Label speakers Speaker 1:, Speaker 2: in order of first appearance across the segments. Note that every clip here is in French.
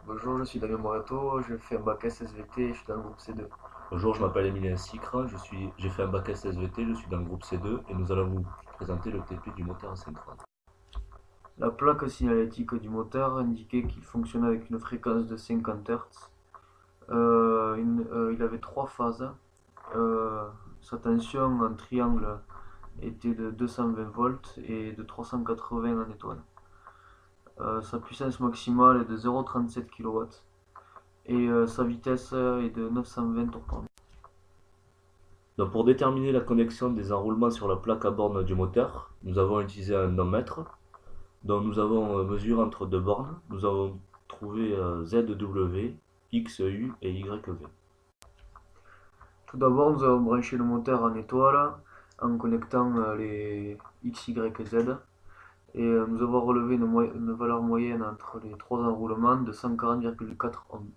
Speaker 1: Bonjour, je suis Damien Morato, je fais un bac SSVT et je suis dans le groupe C2.
Speaker 2: Bonjour, je m'appelle Emilien Sicre, j'ai fait un bac SSVT, je suis dans le groupe C2 et nous allons vous présenter le TP du moteur asynchrone.
Speaker 1: La plaque signalétique du moteur indiquait qu'il fonctionnait avec une fréquence de 50 Hz. Il avait trois phases. Euh, Sa tension en triangle était de 220 volts et de 380 en étoile. Sa puissance maximale est de 0,37 kW et sa vitesse est de 920 tours par minute.
Speaker 2: Donc pour déterminer la connexion des enroulements sur la plaque à borne du moteur, nous avons utilisé un ohmmètre dont nous avons mesuré entre deux bornes. Nous avons trouvé ZW, XU et YV.
Speaker 1: Tout d'abord, nous avons branché le moteur en étoile en connectant les X, Y et Z. Et nous avons relevé une valeur moyenne entre les trois enroulements de 140,4 ohms.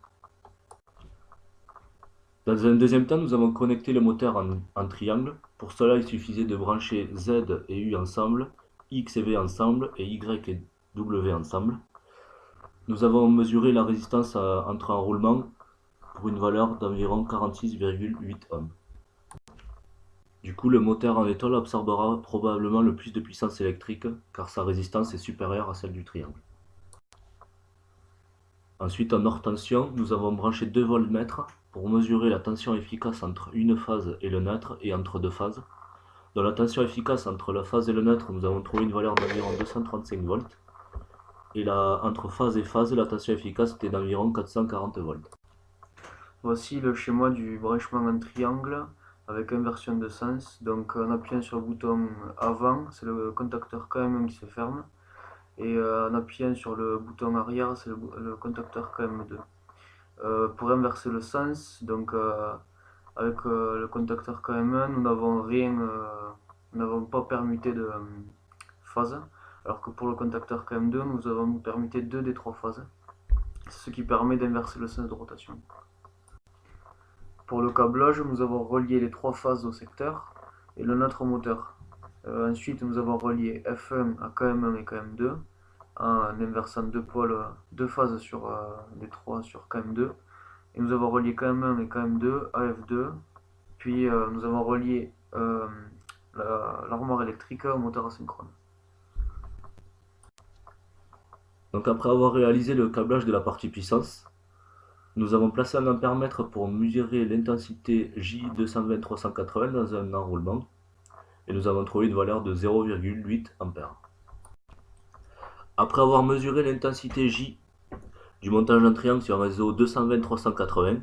Speaker 2: Dans un deuxième temps, nous avons connecté le moteur en triangle. Pour cela, il suffisait de brancher Z et U ensemble, X et V ensemble et Y et W ensemble. Nous avons mesuré la résistance entre enroulements pour une valeur d'environ 46,8 ohms. Du coup, le moteur en étoile absorbera probablement le plus de puissance électrique car sa résistance est supérieure à celle du triangle. Ensuite, en hors tension, nous avons branché deux voltmètres pour mesurer la tension efficace entre une phase et le neutre et entre deux phases. Dans la tension efficace entre la phase et le neutre, nous avons trouvé une valeur d'environ 235 volts. Et entre phase et phase, la tension efficace était d'environ 440 volts.
Speaker 1: Voici le schéma du branchement en triangle avec inversion de sens. Donc en appuyant sur le bouton avant, c'est le contacteur KM1 qui se ferme. Et en appuyant sur le bouton arrière, c'est le contacteur KM2. Pour inverser le sens, donc avec le contacteur KM1, nous n'avons pas permuté de phase, alors que pour le contacteur KM2, nous avons permuté deux des trois phases, ce qui permet d'inverser le sens de rotation. Pour le câblage, nous avons relié les trois phases au secteur et le neutre au moteur. Ensuite, nous avons relié F1 à KM1 et KM2 en inversant deux phases sur les trois sur KM2. Et nous avons relié KM1 et KM2 à F2. Puis nous avons relié l'armoire électrique au moteur asynchrone.
Speaker 2: Donc après avoir réalisé le câblage de la partie puissance, nous avons placé un ampèremètre pour mesurer l'intensité J220-380 dans un enroulement et nous avons trouvé une valeur de 0,8 A. Après avoir mesuré l'intensité J du montage en triangle sur un réseau 220-380,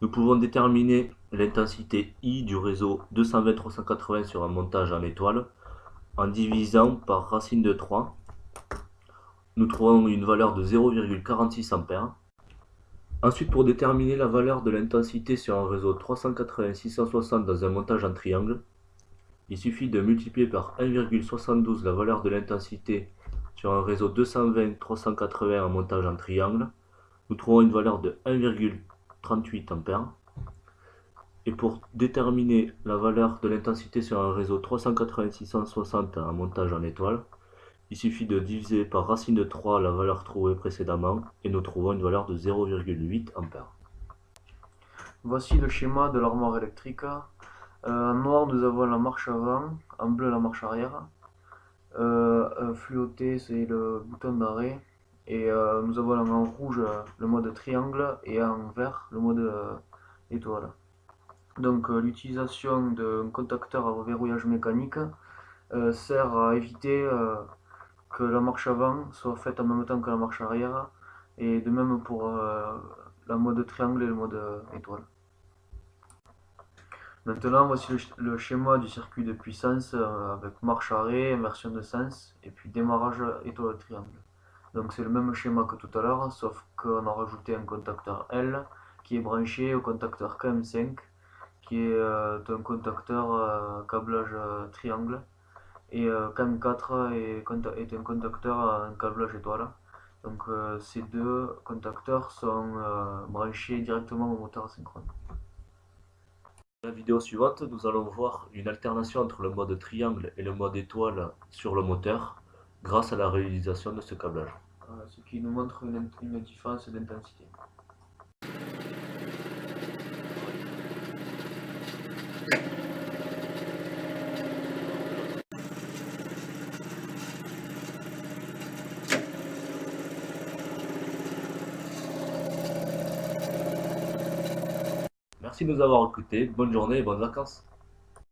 Speaker 2: nous pouvons déterminer l'intensité I du réseau 220-380 sur un montage en étoile en divisant par racine de 3. Nous trouvons une valeur de 0,46 A. Ensuite, pour déterminer la valeur de l'intensité sur un réseau 380-660 dans un montage en triangle, il suffit de multiplier par 1,72 la valeur de l'intensité sur un réseau 220-380 en montage en triangle. Nous trouvons une valeur de 1,38 A. Et pour déterminer la valeur de l'intensité sur un réseau 380-660 en montage en étoile, il suffit de diviser par racine de 3 la valeur trouvée précédemment et nous trouvons une valeur de 0,8 A.
Speaker 1: Voici le schéma de l'armoire électrique. En noir, nous avons la marche avant, en bleu, la marche arrière. Fluoté, c'est le bouton d'arrêt. Et nous avons en rouge le mode triangle et en vert le mode étoile. Donc l'utilisation d'un contacteur à verrouillage mécanique sert à éviter que la marche avant soit faite en même temps que la marche arrière, et de même pour la mode triangle et le mode étoile. Maintenant, voici le schéma du circuit de puissance avec marche arrêt, inversion de sens, et puis démarrage étoile triangle. Donc c'est le même schéma que tout à l'heure, sauf qu'on a rajouté un contacteur L qui est branché au contacteur KM5, qui est un contacteur câblage triangle, et CAM4 est un contacteur en câblage étoile. Donc ces deux contacteurs sont branchés directement au moteur asynchrone.
Speaker 2: Dans la vidéo suivante, nous allons voir une alternation entre le mode triangle et le mode étoile sur le moteur grâce à la réalisation de ce câblage.
Speaker 1: ce qui nous montre une différence d'intensité.
Speaker 2: Merci de nous avoir écoutés. Bonne journée et bonnes vacances.